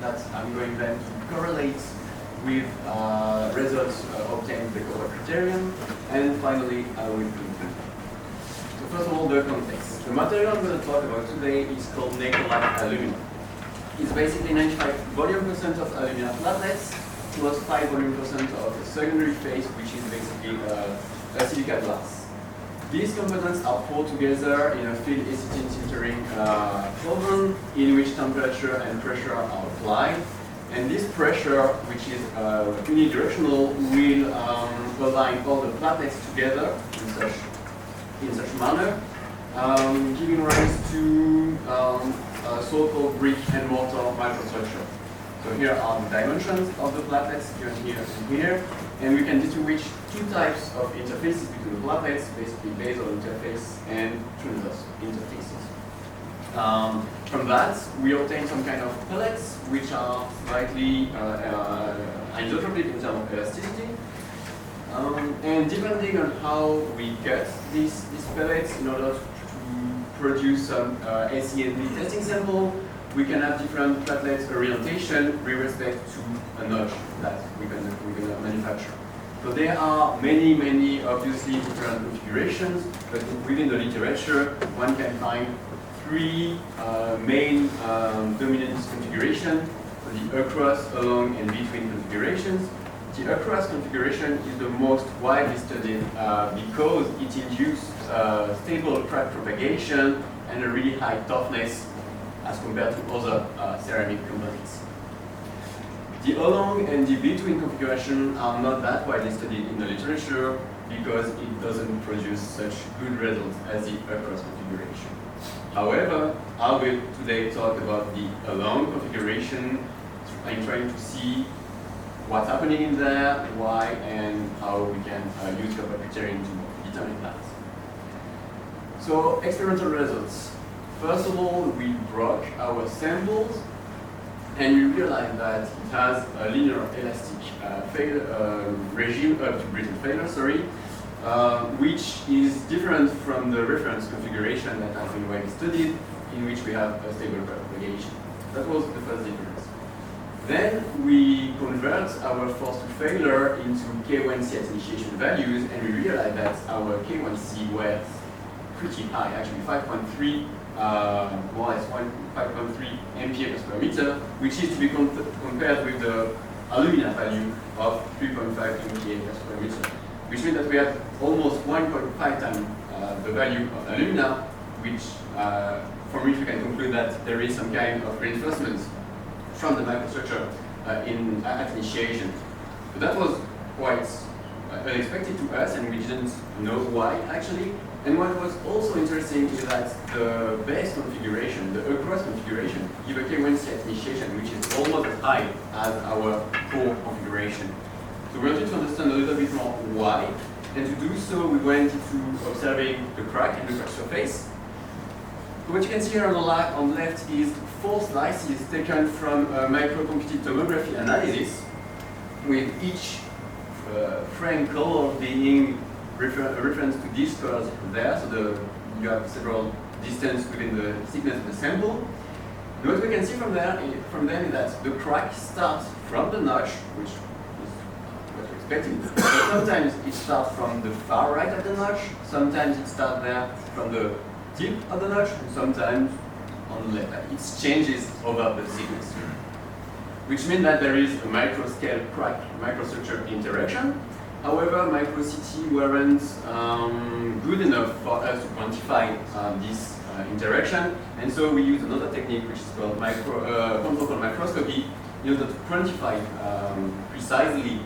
that I'm going then to correlate with results obtained with the Cooper criterion, and finally I will conclude. So first of all, the context. The material I'm going to talk about today is called nacre-like alumina. It's basically 95 volume% of alumina platelets plus 5 volume% of the secondary phase, which is basically a silica glass. These components are poured together in a filled acetylene sintering oven in which temperature and pressure are applied. And this pressure, which is unidirectional, will align all the platelets together in such manner, giving rise to a so-called brick and mortar microstructure. So here are the dimensions of the platelets, given here and here, and we can distinguish two types of interfaces between the platelets, basically basal interface and transverse interfaces. From that, we obtain some kind of pellets which are slightly anisotropic in terms of elasticity. And depending on how we cut these pellets in order to produce some ACNB testing sample, we can have different platelet orientation with respect to a notch that we're gonna manufacture. So there are many obviously different configurations, but within the literature, one can find three main dominant configurations: the across, along, and between configurations. The across configuration is the most widely studied because it induces stable crack propagation and a really high toughness as compared to other ceramic composites. The along and the between configuration are not that widely studied in the literature because it doesn't produce such good results as the across configuration. However, I will today talk about the along configuration. I'm trying to see what's happening in there, why, and how we can use Cooper criterion to determine that. So, experimental results. First of all, we broke our samples, and we realized that it has a linear elastic regime up to brittle failure, which is different from the reference configuration that has been widely studied, in which we have a stable propagation. That was the first difference. Then we convert our force to failure into K1C at initiation values, and we realized that our K1C were pretty high, actually 5.3, more or less 5.3 MPa per square meter, which is to be compared with the alumina value of 3.5 MPa per square meter, which means that we have almost 1.5 times the value of alumina, which from which we can conclude that there is some kind of reinforcement from the microstructure at initiation. So that was quite unexpected to us, and we didn't know why actually. And what was also interesting is that the base configuration, the across configuration, give a K1C at initiation, which is almost as high as our core configuration. So we wanted to understand a little bit more why, and to do so we went into observing the crack and the crack surface. So what you can see here on the left is 4 slices taken from a microcomputed tomography analysis, with each frame color being a reference to these colors there, so you have several distance within the thickness of the sample. And what we can see from them is that the crack starts from the notch, which is what we expected. But sometimes it starts from the far right of the notch, sometimes it starts there from the tip of the notch, and sometimes on the left. It changes over the thickness, which means that there is a micro-scale crack microstructure interaction. However, micro-CT weren't good enough for us to quantify this interaction, and so we use another technique which is called confocal microscopy in order to quantify precisely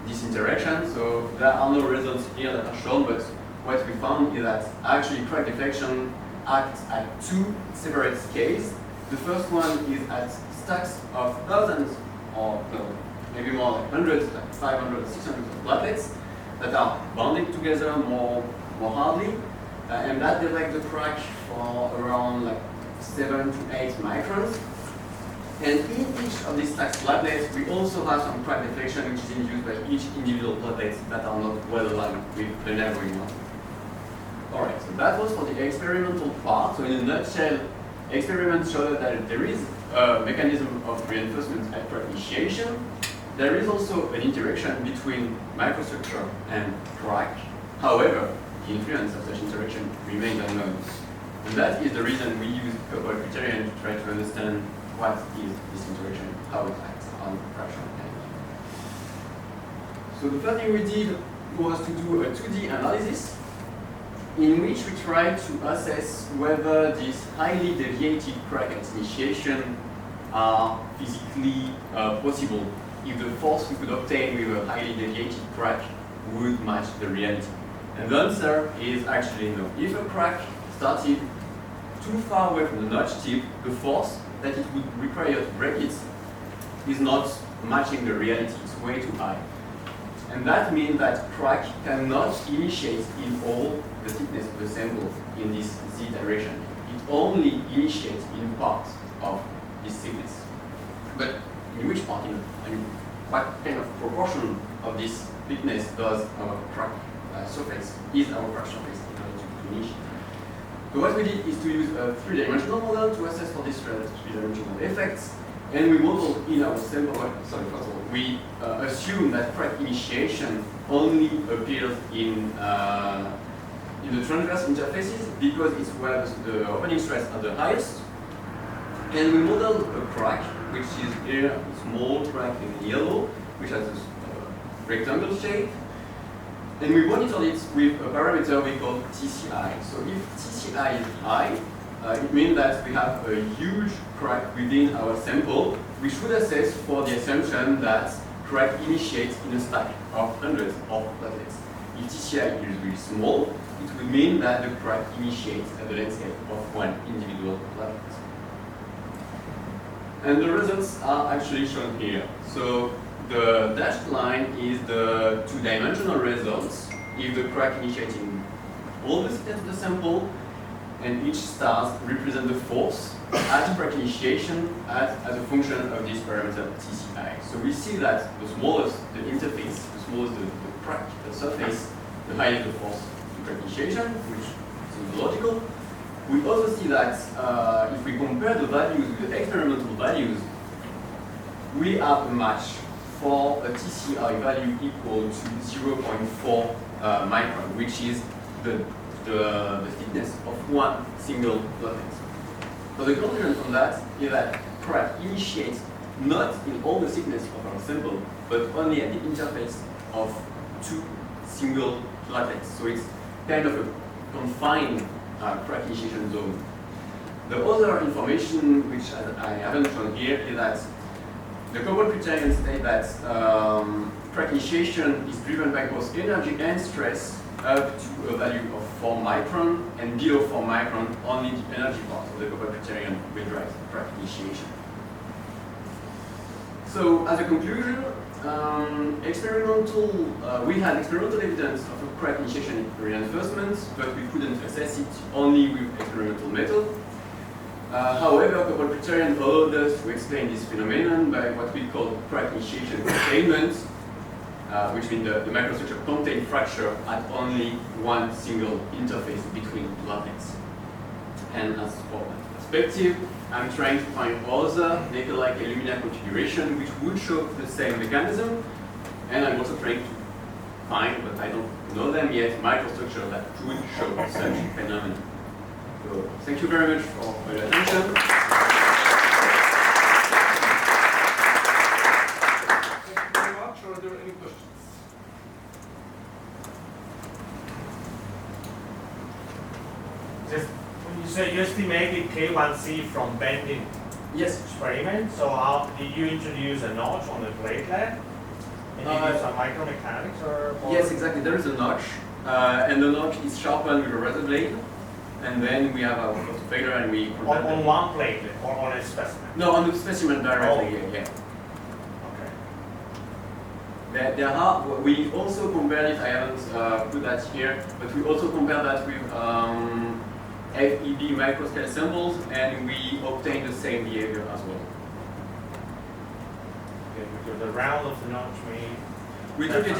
this interaction. So there are no results here that are shown, but what we found is that actually crack deflection acts at 2 separate scales. The first one is at stacks of thousands, or no, maybe more like hundreds, like 500, 600 platelets that are bonded together more hardly, and that deflects the crack for around like 7 to 8 microns. And in each of these stacked platelets, we also have some crack deflection, which is induced by each individual platelets that are not well aligned with the neighboring one. Alright, so that was for the experimental part. So in a nutshell, experiments show that there is a mechanism of reinforcement at crack initiation, there is also an interaction between microstructure and crack. However, the influence of such interaction remains unknown. And that is the reason we use couple criterion to try to understand what is this interaction, how it acts on fracture mechanics. So the first thing we did was to do a 2D analysis in which we tried to assess whether these highly deviated crack at initiation are physically possible, if the force we could obtain with a highly deviated crack would match the reality. And the answer is actually no. If a crack started too far away from the notch tip, the force that it would require to break it is not matching the reality, it's way too high. And that means that crack cannot initiate in all the thickness of the sample in this Z direction. It only initiates in parts of this thickness. But in which part? What kind of proportion of this thickness does our crack surface, is our crack surface in order to initiate? So what we did is to use a three-dimensional model to assess for these three-dimensional effects. And we model in our sample, first of all, we assume that crack initiation only appears in the transverse interfaces because it's where the opening stress are the highest. And we model a crack, which is here a small crack in yellow, which has a rectangle shape. And we monitor it with a parameter we call TCI. So if TCI is high, it means that we have a huge crack within our sample, which would assess for the assumption that crack initiates in a stack of hundreds of platelets. If TCI is really small, it would mean that the crack initiates at the landscape of one individual platelet. And the results are actually shown here. So the dashed line is the two-dimensional results if the crack initiates in all the states of the sample, and each stars represent the force at crack initiation as a function of this parameter TCI. So we see that the smallest the interface, the smallest the crack, the surface, the higher the force to crack initiation, which seems logical. We also see that if we compare the values with the experimental values, we have a match for a TCI value equal to 0.4 micron, which is the thickness of one single platelet. So the conclusion from that is that crack initiates not in all the thickness of our sample, but only at the interface of two single platelets. So it's kind of a confined crack initiation zone. The other information, which I haven't shown here, is that the Coburn criterion state that crack initiation is driven by both energy and stress up to a value of 4 micron, and below 4 micron, only the energy part of the Coburn criterion will drive crack initiation. So, as a conclusion, we had experimental evidence of a crack initiation reinforcement, but we couldn't assess it only with experimental method. However, Coburn criterion allowed us to explain this phenomenon by what we call crack initiation containment, which means the microstructure contains fracture at only one single interface between platelets. And as for that perspective, I'm trying to find other nacre-like alumina configuration which would show the same mechanism, and I'm also trying to find, but I don't know them yet, microstructure that could show such phenomena. So, thank you very much for your attention. Are there any questions? Just when you say you estimated K1C from bending Yes. experiment, so how did you introduce a notch on the platelet? And you use some micromechanics or? Yes, exactly. There is a notch, and the notch is sharpened with a razor blade, and then we have our photo failure, and we on one platelet or on a specimen? No, on the specimen directly. Oh. Yeah. Okay. There are, we also compared it, I haven't put that here, but we also compared that with FEB microscale samples, and we obtained the same behavior as well. Okay, because the round of the notch We took it,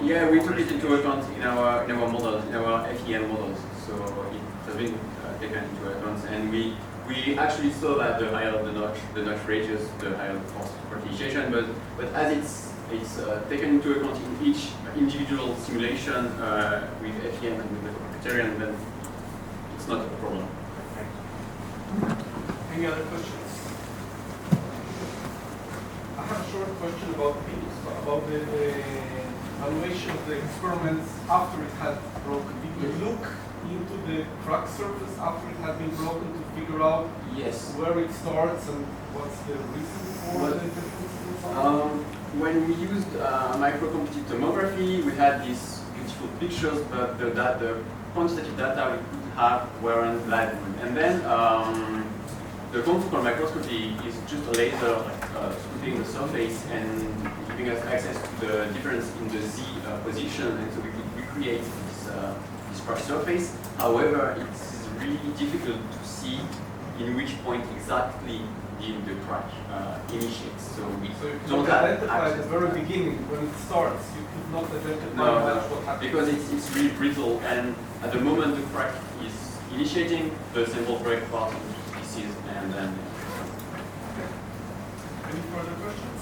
yeah, we took it into account in our models, in our FEM models. So it has been taken into account, and we we actually saw that the higher the notch radius, the higher the force of fertilization, but as it's taken into account in each individual simulation with FEM and with the criterion, then it's not a problem. Any other questions? I have a short question about the evaluation of the experiments after it had broken. Did you look into the crack surface after it had been broken to figure out Yes. where it starts and what's the reason for the difference? When we used microcompetitive tomography, we had these beautiful pictures, but the quantitative data we could have weren't that good. And then the confocal microscopy is just a laser scooping the surface and giving us access to the difference in the Z position, and so we could recreate this crack surface. However, it's really difficult to see in which point exactly did the crack initiate. So we So you don't could have identify at the access very to that. beginning when it starts. You could not identify No, much what happened. because it's really brittle, and at the moment the crack is initiating, the sample break apart into pieces, and then. Any further questions?